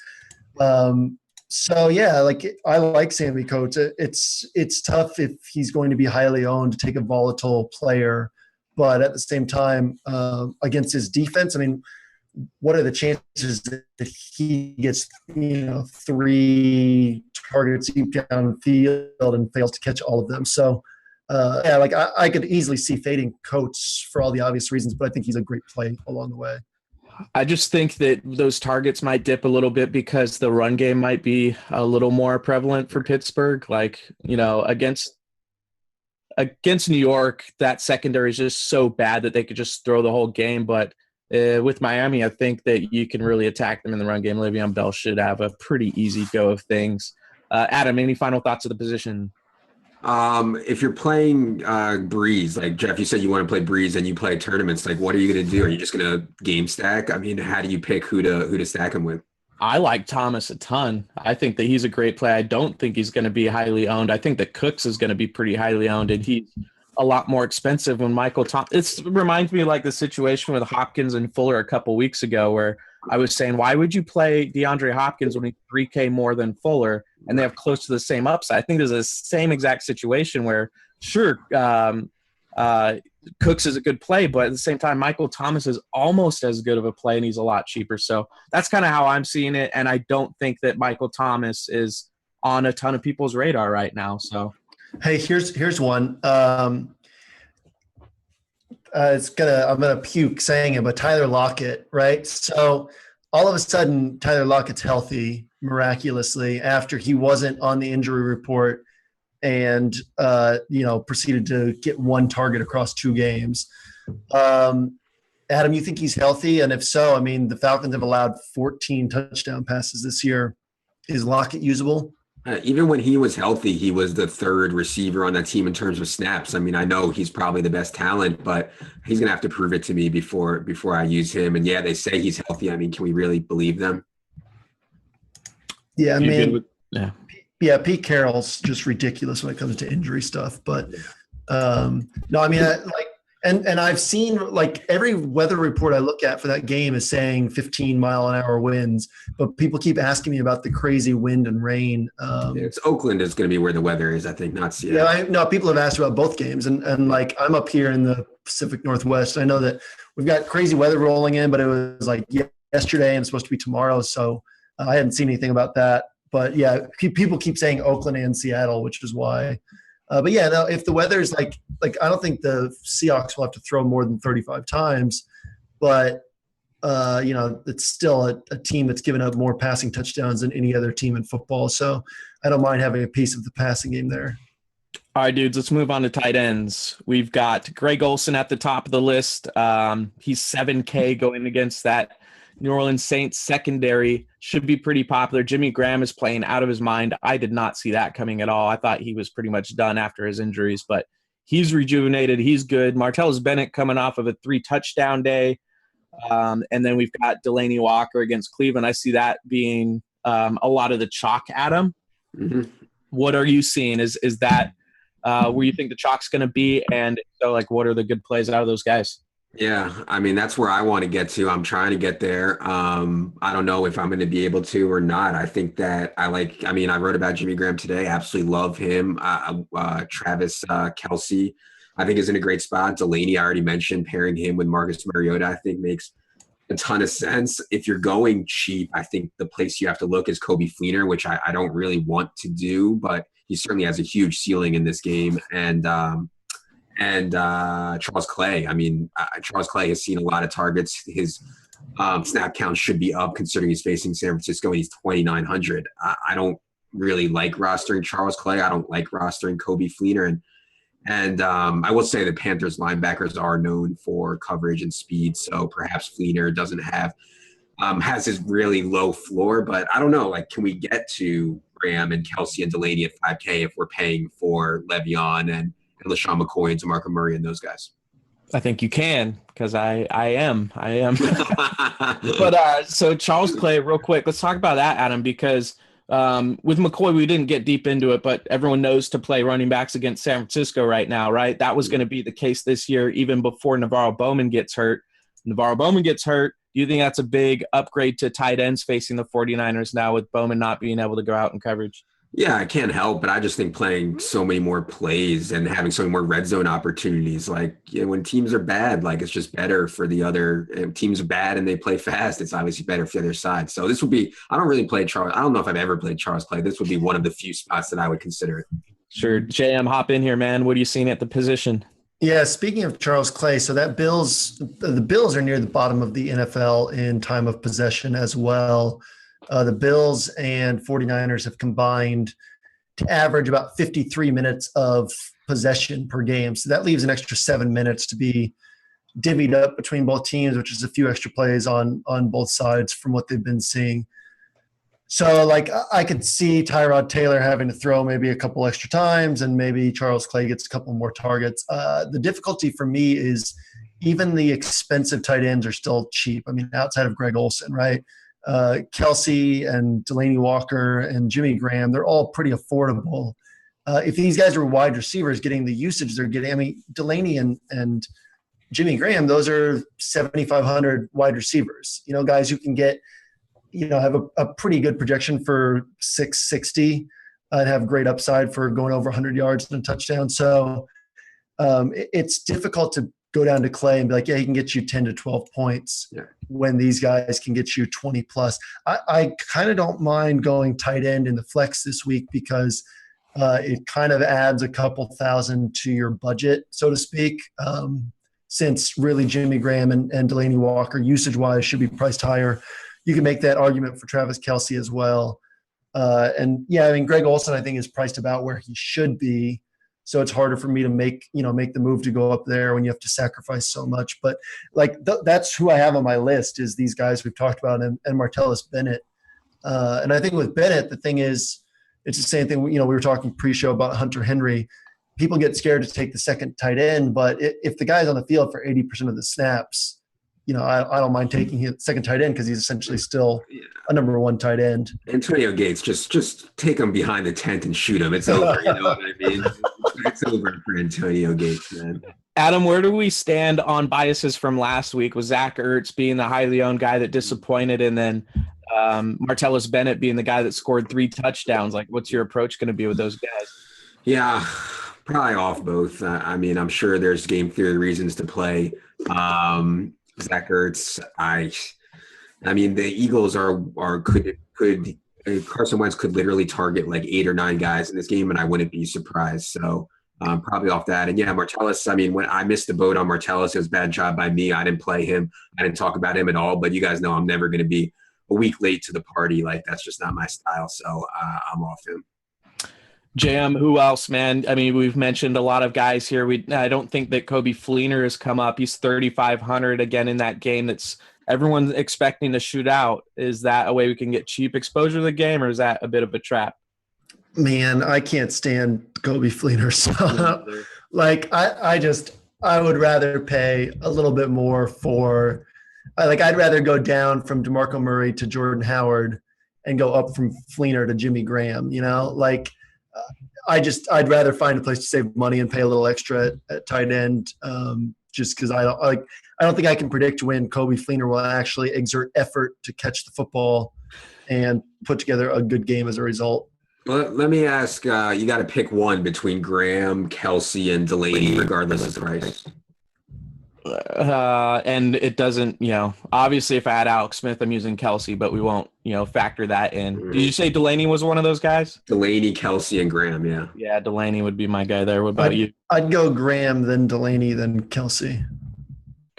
So yeah, like I like Sammy Coates. It's tough if he's going to be highly owned to take a volatile player, but at the same time, against his defense, I mean, what are the chances that he gets 3 targets deep downfield and fails to catch all of them? So yeah, like I could easily see fading Coates for all the obvious reasons, but I think he's a great play along the way.
I just think that those targets might dip a little bit because the run game might be a little more prevalent for Pittsburgh. Like, you know, against New York, that secondary is just so bad that they could just throw the whole game. But with Miami, I think that you can really attack them in the run game. Le'Veon Bell should have a pretty easy go of things. Adam, any final thoughts of the position?
If you're playing Breeze, like Jeff, you said you want to play Breeze and you play tournaments, like what are you going to do? Are you just going to game stack? I mean, how do you pick who to stack him with?
I like Thomas a ton. I think that he's a great play. I don't think he's going to be highly owned. I think that Cooks is going to be pretty highly owned, and he's a lot more expensive when Michael Thomas. It reminds me of like the situation with Hopkins and Fuller a couple weeks ago where I was saying, why would you play DeAndre Hopkins when he's $3K more than Fuller and they have close to the same upside? I think there's the same exact situation where, sure, Cooks is a good play, but at the same time, Michael Thomas is almost as good of a play, and he's a lot cheaper. So that's kind of how I'm seeing it, and I don't think that Michael Thomas is on a ton of people's radar right now. So,
hey, here's one. I'm gonna puke saying it, but Tyler Lockett, right? So all of a sudden, Tyler Lockett's healthy miraculously after he wasn't on the injury report and proceeded to get 1 target across 2 games. Adam, you think he's healthy? And if so, I mean, the Falcons have allowed 14 touchdown passes this year. Is Lockett usable?
Even when he was healthy, he was the 3rd receiver on that team in terms of snaps. I mean, I know he's probably the best talent, but he's going to have to prove it to me before I use him. And yeah, they say he's healthy. I mean, can we really believe them?
Yeah, I mean, yeah, Pete Carroll's just ridiculous when it comes to injury stuff. But no, I mean, and I've seen like every weather report I look at for that game is saying 15-mile-an-hour winds, but people keep asking me about the crazy wind and rain.
It's Oakland is going to be where the weather is, I think, not Seattle.
Yeah, no, people have asked about both games, and like I'm up here in the Pacific Northwest. I know that we've got crazy weather rolling in, but it was like yesterday and it's supposed to be tomorrow, so I hadn't seen anything about that. But yeah, people keep saying Oakland and Seattle, which is why. But yeah, no, if the weather is like I don't think the Seahawks will have to throw more than 35 times, but it's still a team that's given up more passing touchdowns than any other team in football. So I don't mind having a piece of the passing game there.
All right, dudes, let's move on to tight ends. We've got Greg Olsen at the top of the list. He's 7K going against that New Orleans Saints secondary. Should be pretty popular. Jimmy Graham is playing out of his mind. I did not see that coming at all. I thought he was pretty much done after his injuries, but he's rejuvenated. He's good. Martellus Bennett coming off of a 3-touchdown day. And then we've got Delaney Walker against Cleveland. I see that being a lot of the chalk, Adam.
Mm-hmm.
What are you seeing? Is that where you think the chalk's going to be? And so, like, what are the good plays out of those guys?
Yeah, I mean, that's where I want to get to. I'm trying to get there. I don't know if I'm going to be able to or not. I think that I wrote about Jimmy Graham today. Absolutely love him. Travis Kelce I think is in a great spot. Delaney, I already mentioned, pairing him with Marcus Mariota, I think makes a ton of sense. If you're going cheap, I think the place you have to look is Kobe Fleener, which I don't really want to do, but he certainly has a huge ceiling in this game. And Charles Clay. I mean, Charles Clay has seen a lot of targets. His snap count should be up considering he's facing San Francisco and he's 2,900. I don't really like rostering Charles Clay. I don't like rostering Kobe Fleener. And I will say the Panthers linebackers are known for coverage and speed, so perhaps Fleener doesn't have has his really low floor. But I don't know. Like, can we get to Graham and Kelsey and Delaney at 5K if we're paying for Le'Veon and LaShawn McCoy and DeMarco Murray and those guys?
I think you can, because I am. But so Charles Clay, real quick, let's talk about that, Adam, because with McCoy, we didn't get deep into it, but everyone knows to play running backs against San Francisco right now, right? That was going to be the case this year, even before Navarro Bowman gets hurt. Navarro Bowman gets hurt. Do you think that's a big upgrade to tight ends facing the 49ers now with Bowman not being able to go out in coverage?
Yeah, I can't help, but I just think playing so many more plays and having so many more red zone opportunities, like, you know, when teams are bad, like, it's just better for the other. If teams are bad and they play fast, it's obviously better for the other side. So this would be, I don't really play Charles. I don't know if I've ever played Charles Clay. This would be one of the few spots that I would consider it.
Sure. JM, hop in here, man. What are you seeing at the position?
Yeah, speaking of Charles Clay, so the Bills are near the bottom of the NFL in time of possession as well. The Bills and 49ers have combined to average about 53 minutes of possession per game. So that leaves an extra 7 minutes to be divvied up between both teams, which is a few extra plays on both sides from what they've been seeing. So, like, I could see Tyrod Taylor having to throw maybe a couple extra times, and maybe Charles Clay gets a couple more targets. The difficulty for me is even the expensive tight ends are still cheap. I mean, outside of Greg Olsen, right? Kelsey and Delaney Walker and Jimmy Graham, they're all pretty affordable. If these guys are wide receivers getting the usage they're getting, I mean, Delaney and Jimmy Graham, those are 7,500 wide receivers, you know, guys who can get, you know, have a pretty good projection for 660 and have great upside for going over 100 yards and a touchdown. So it's difficult to go down to Clay and be like, yeah, he can get you 10 to 12 points when these guys can get you 20 plus. I kind of don't mind going tight end in the flex this week because it kind of adds a couple thousand to your budget, so to speak, since really Jimmy Graham and Delaney Walker usage-wise should be priced higher. You can make that argument for Travis Kelce as well. And yeah, I mean, Greg Olsen, I think, is priced about where he should be. So it's harder for me to make the move to go up there when you have to sacrifice so much. But like that's who I have on my list is these guys we've talked about and Martellus Bennett. And I think with Bennett, the thing is, it's the same thing. You know, we were talking pre-show about Hunter Henry. People get scared to take the second tight end, but if the guy's on the field for 80% of the snaps, you know, I don't mind taking his second tight end because he's essentially still a number one tight end.
Antonio Gates, just take him behind the tent and shoot him. It's over. You know what I mean? It's over for Antonio Gates, man.
Adam, where do we stand on biases from last week? Was Zach Ertz being the highly owned guy that disappointed, and then Martellus Bennett being the guy that scored 3 touchdowns? Like, what's your approach going to be with those guys?
Yeah, probably off both. I mean, I'm sure there's game theory reasons to play Zach Ertz. I mean, the Eagles could Carson Wentz could literally target like 8 or 9 guys in this game, and I wouldn't be surprised. So probably off that. And yeah, Martellus, I mean, when I missed the boat on Martellus, it was a bad job by me. I didn't play him. I didn't talk about him at all. But you guys know I'm never going to be a week late to the party. Like, that's just not my style. So I'm off him.
JM, who else, man? I mean, we've mentioned a lot of guys here. I don't think that Kobe Fleener has come up. He's 3,500 again in that game that's everyone's expecting to shoot out. Is that a way we can get cheap exposure to the game, or is that a bit of a trap?
Man, I can't stand Kobe Fleener. So, like, I would rather pay a little bit more for – I'd rather go down from DeMarco Murray to Jordan Howard and go up from Fleener to Jimmy Graham, you know? Like – I'd rather find a place to save money and pay a little extra at tight end, just because I don't think I can predict when Kobe Fleener will actually exert effort to catch the football and put together a good game as a result.
Well, let me ask. You got to pick one between Graham, Kelsey, and Delaney, regardless of the price.
And it doesn't, obviously if I had Alex Smith, I'm using Kelsey, but we won't, factor that in. Did you say Delaney was one of those guys?
Delaney, Kelsey, and Graham, yeah.
Yeah, Delaney would be my guy there. What about you?
I'd go Graham, then Delaney, then Kelsey.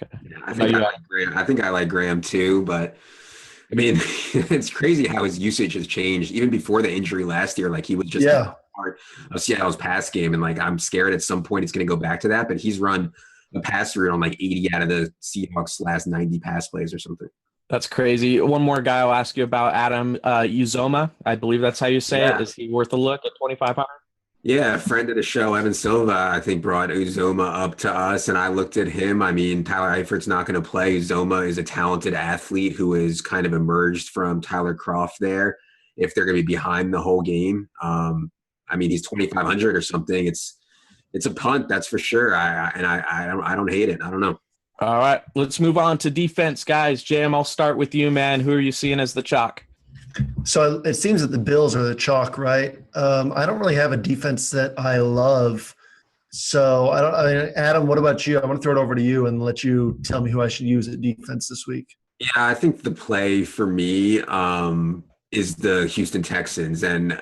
Okay. Yeah, I like Graham. I think I like Graham too, but I mean, it's crazy how his usage has changed. Even before the injury last year, like he was just part of Seattle's pass game, and like I'm scared at some point it's going to go back to that. But he's run a pass route on like 80 out of the Seahawks' last 90 pass plays or something.
That's crazy. One more guy I'll ask you about, Adam Uzoma. I believe that's how you say it. Is he worth a look at 2,500?
Yeah, a friend of the show, Evan Silva, I think brought Uzoma up to us, and I looked at him. I mean, Tyler Eifert's not going to play. Uzoma is a talented athlete who has kind of emerged from Tyler Kroft there. If they're going to be behind the whole game, I mean, he's 2,500 or something. It's a punt, that's for sure. I don't hate it. I don't know.
All right, let's move on to defense, guys. Jam, I'll start with you, man. Who are you seeing as the chalk?
So it seems that the Bills are the chalk, right? I don't really have a defense that I love. So Adam, what about you? I want to throw it over to you and let you tell me who I should use at defense this week.
Yeah, I think the play for me is the Houston Texans. And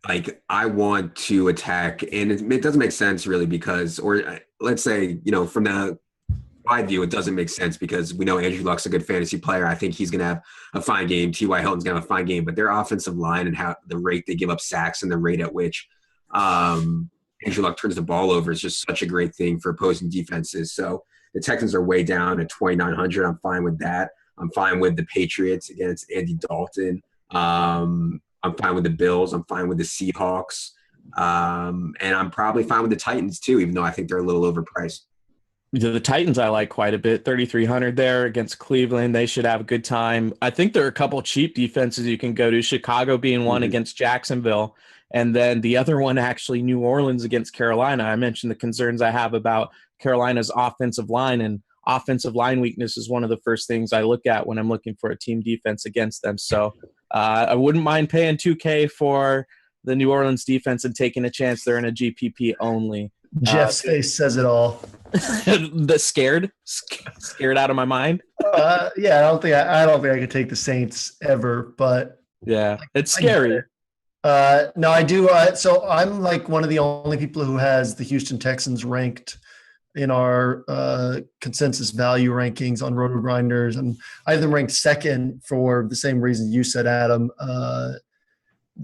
I want to attack, and it doesn't make sense really because, or let's say, from the my view, it doesn't make sense because we know Andrew Luck's a good fantasy player. I think he's going to have a fine game. T.Y. Hilton's going to have a fine game, but their offensive line and how the rate they give up sacks and the rate at which Andrew Luck turns the ball over is just such a great thing for opposing defenses. So the Texans are way down at 2,900. I'm fine with that. I'm fine with the Patriots against Andy Dalton. I'm fine with the Bills. I'm fine with the Seahawks. And I'm probably fine with the Titans too, even though I think they're a little overpriced.
The Titans I like quite a bit, 3,300 there against Cleveland. They should have a good time. I think there are a couple cheap defenses you can go to, Chicago being one against Jacksonville. And then the other one, actually, New Orleans against Carolina. I mentioned the concerns I have about Carolina's offensive line, and offensive line weakness is one of the first things I look at when I'm looking for a team defense against them. So I wouldn't mind paying $2K for the New Orleans defense and taking a chance they're in a GPP only.
Jeff's face says it all.
Scared out of my mind.
Yeah, I don't think I could take the Saints ever, but
yeah, it's scary.
No, I do. So I'm like one of the only people who has the Houston Texans ranked in our consensus value rankings on Roto Grinders, and I have them ranked second for the same reason you said, Adam.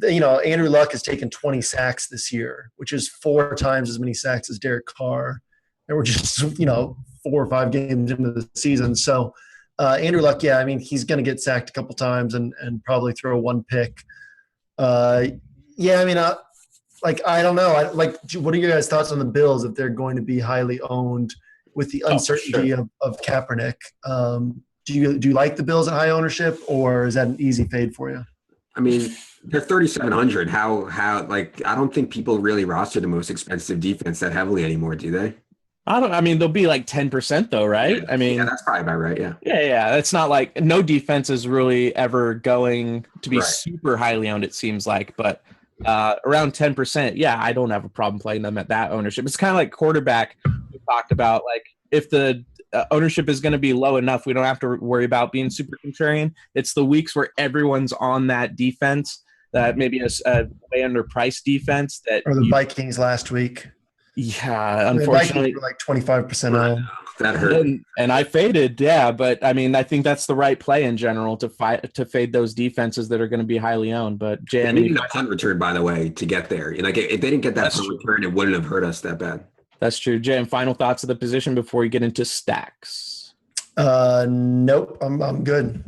Andrew Luck has taken 20 sacks this year, which is 4 times as many sacks as Derek Carr. And we're just, 4 or 5 games into the season. So Andrew Luck, yeah, I mean, he's going to get sacked a couple times and probably throw one pick. I mean, I don't know. What are your guys' thoughts on the Bills if they're going to be highly owned with the uncertainty of Kaepernick? Do you like the Bills at high ownership, or is that an easy fade for you?
I mean, they're 3,700. How I don't think people really roster the most expensive defense that heavily anymore, do they?
They'll be like 10% though, right?
Yeah. I mean, yeah, that's probably about right. Yeah.
Yeah. It's not like no defense is really ever going to be super highly owned, it seems like, but around 10%. Yeah. I don't have a problem playing them at that ownership. It's kind of like quarterback we talked about. Like if the ownership is going to be low enough, we don't have to worry about being super contrarian. It's the weeks where everyone's on that defense that maybe a way underpriced defense or
the Vikings last week.
Yeah, unfortunately,
the Vikings were like 25% owned.
That hurt.
And I faded, yeah, but I mean, I think that's the right play in general to fade those defenses that are going to be highly owned. But Jay,
they needed a punt return, by the way, to get there. Like if they didn't get that punt return, it wouldn't have hurt us that bad.
That's true. Jay, and final thoughts of the position before we get into stacks?
Nope, I'm good.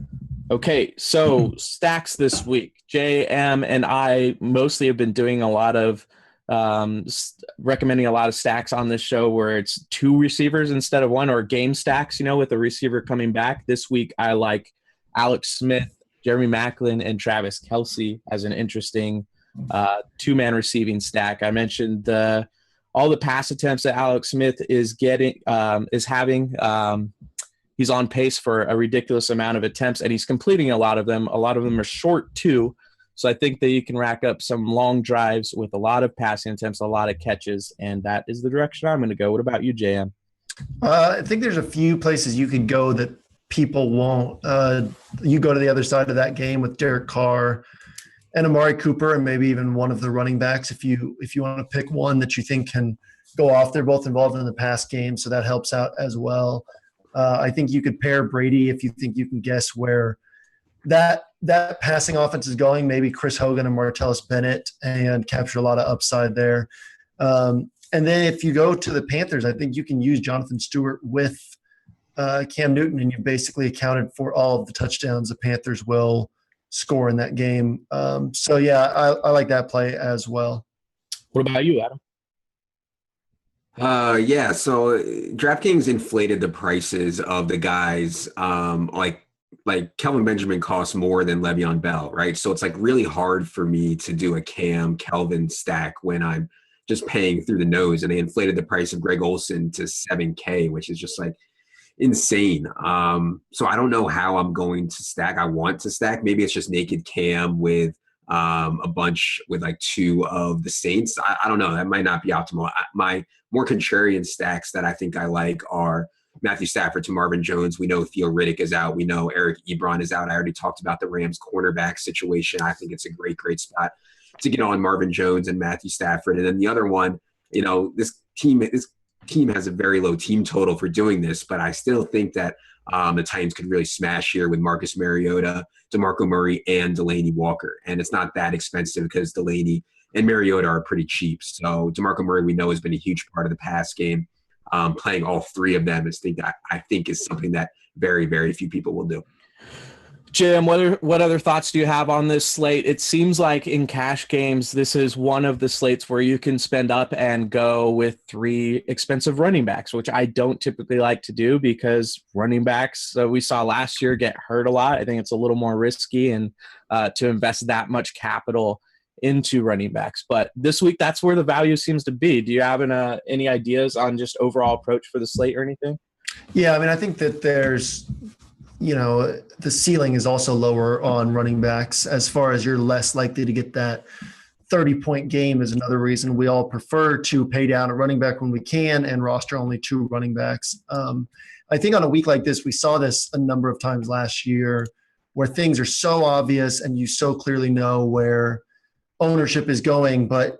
Okay, so stacks this week. JM and I mostly have been doing a lot of recommending a lot of stacks on this show where it's 2 receivers instead of 1, or game stacks, with a receiver coming back. This week, I like Alex Smith, Jeremy Maclin, and Travis Kelce as an interesting 2-man receiving stack. I mentioned all the pass attempts that Alex Smith is having. He's on pace for a ridiculous amount of attempts, and he's completing a lot of them. A lot of them are short too. So I think that you can rack up some long drives with a lot of passing attempts, a lot of catches, and that is the direction I'm going to go. What about you, JM?
I think there's a few places you could go that people won't. You go to the other side of that game with Derek Carr and Amari Cooper, and maybe even one of the running backs. If you want to pick one that you think can go off, they're both involved in the pass game, so that helps out as well. I think you could pair Brady if you think you can guess where that passing offense is going. Maybe Chris Hogan and Martellus Bennett, and capture a lot of upside there. And then if you go to the Panthers, I think you can use Jonathan Stewart with Cam Newton, and you basically accounted for all of the touchdowns the Panthers will score in that game. So, yeah, I like that play as well.
What about you, Adam?
Yeah, so DraftKings inflated the prices of the guys. Like Kelvin Benjamin costs more than Le'Veon Bell, right? So it's like really hard for me to do a Cam Kelvin stack when I'm just paying through the nose, and they inflated the price of Greg Olsen to $7K, which is just like insane. So I don't know how I'm going to stack. I want to stack. Maybe it's just naked Cam with a bunch with like two of the Saints. I don't know. That might not be optimal. My more contrarian stacks that I think I like are Matthew Stafford to Marvin Jones. We know Theo Riddick is out. We know Eric Ebron is out. I already talked about the Rams cornerback situation. I think it's a great spot to get on Marvin Jones and Matthew Stafford. And then the other one, this team has a very low team total for doing this, but I still think that the Titans could really smash here with Marcus Mariota, DeMarco Murray, and Delaney Walker. And it's not that expensive because Delaney and Mariota are pretty cheap. So DeMarco Murray, we know, has been a huge part of the pass game. Playing all three of them I think is something that very, very few people will do.
Jim, what other thoughts do you have on this slate? It seems like in cash games, this is one of the slates where you can spend up and go with three expensive running backs, which I don't typically like to do because running backs we saw last year get hurt a lot. I think it's a little more risky and to invest that much capital into running backs. But this week, that's where the value seems to be. Do you have any ideas on just overall approach for the slate or anything?
Yeah, I mean, I think that there's – the ceiling is also lower on running backs as far as you're less likely to get that 30-point game is another reason we all prefer to pay down a running back when we can and roster only two running backs. I think on a week like this, we saw this a number of times last year where things are so obvious and you so clearly know where ownership is going, but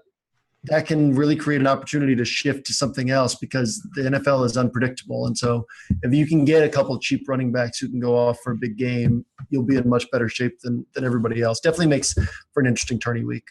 that can really create an opportunity to shift to something else because the NFL is unpredictable. And so if you can get a couple of cheap running backs who can go off for a big game, you'll be in much better shape than everybody else. Definitely makes for an interesting tourney week.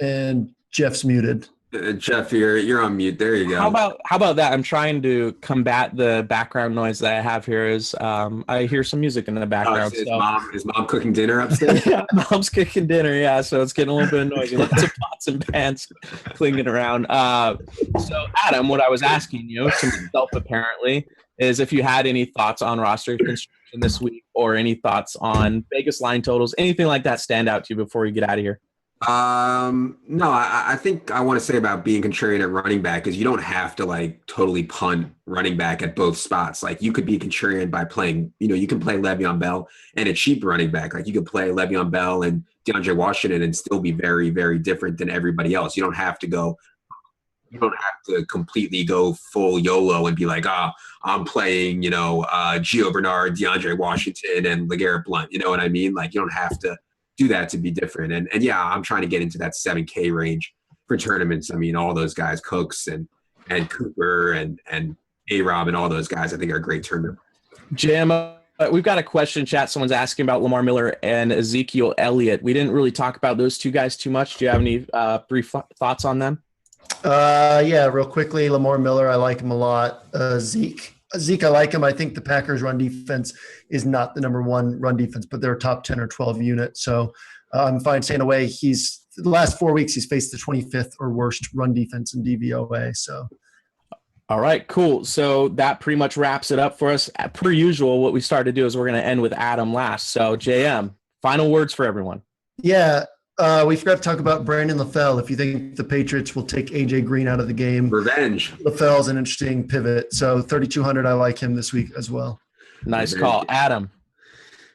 And Jeff's muted.
Jeff, you're on mute. There you go.
How about that? I'm trying to combat the background noise that I have here. I hear some music in the background.
Is mom cooking dinner upstairs?
Yeah, mom's cooking dinner. Yeah, so it's getting a little bit of noisy. Lots of pots and pans clinging around. So Adam, what I was asking you, to myself apparently, is if you had any thoughts on roster construction this week, or any thoughts on Vegas line totals, anything like that stand out to you before you get out of here.
No, I think I want to say about being contrarian at running back is you don't have to like totally punt running back at both spots. Like you could be contrarian by playing, you can play Le'Veon Bell and a cheap running back. Like you could play Le'Veon Bell and DeAndre Washington and still be very, very different than everybody else. You don't have to completely go full YOLO and be like, I'm playing, Gio Bernard, DeAndre Washington, and LeGarrette Blount. You know what I mean? Like you don't have to do that to be different. And yeah, I'm trying to get into that 7K range for tournaments. I mean, all those guys, Cooks and Cooper and A-Rob and all those guys, I think are great tournament.
Jim, we've got a question chat. Someone's asking about Lamar Miller and Ezekiel Elliott. We didn't really talk about those two guys too much. Do you have any brief thoughts on them?
Yeah, real quickly, Lamar Miller, I like him a lot. Zeke, I like him. I think the Packers' run defense is not the number one run defense, but they're a top 10 or 12 unit. So I'm fine staying away. The last 4 weeks, he's faced the 25th or worst run defense in DVOA. So,
all right, cool. So that pretty much wraps it up for us. Per usual, what we start to do is we're going to end with Adam last. So JM, final words for everyone.
Yeah. We forgot to talk about Brandon LaFell. If you think the Patriots will take A.J. Green out of the game.
Revenge.
LaFell's an interesting pivot. So 3,200, I like him this week as well.
Nice call. Adam.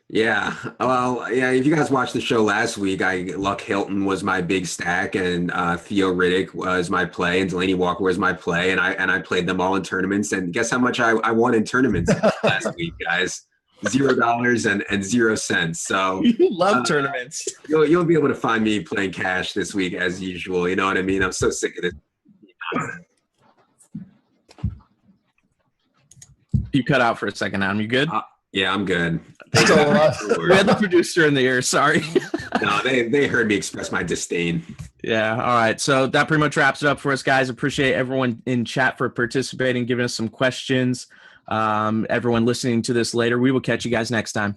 Yeah. Well, yeah. If you guys watched the show last week, Luck Hilton was my big stack, and Theo Riddick was my play, and Delaney Walker was my play, and I played them all in tournaments. And guess how much I won in tournaments last week, guys? $0 and 0 cents. So
You love tournaments.
you'll be able to find me playing cash this week as usual. You know what I mean? I'm so sick of this.
You cut out for a second, Adam. You good?
Yeah, I'm good.
We had the producer in the ear. Sorry.
No, they heard me express my disdain.
Yeah. All right. So that pretty much wraps it up for us, guys. Appreciate everyone in chat for participating, giving us some questions. Everyone listening to this later. We will catch you guys next time.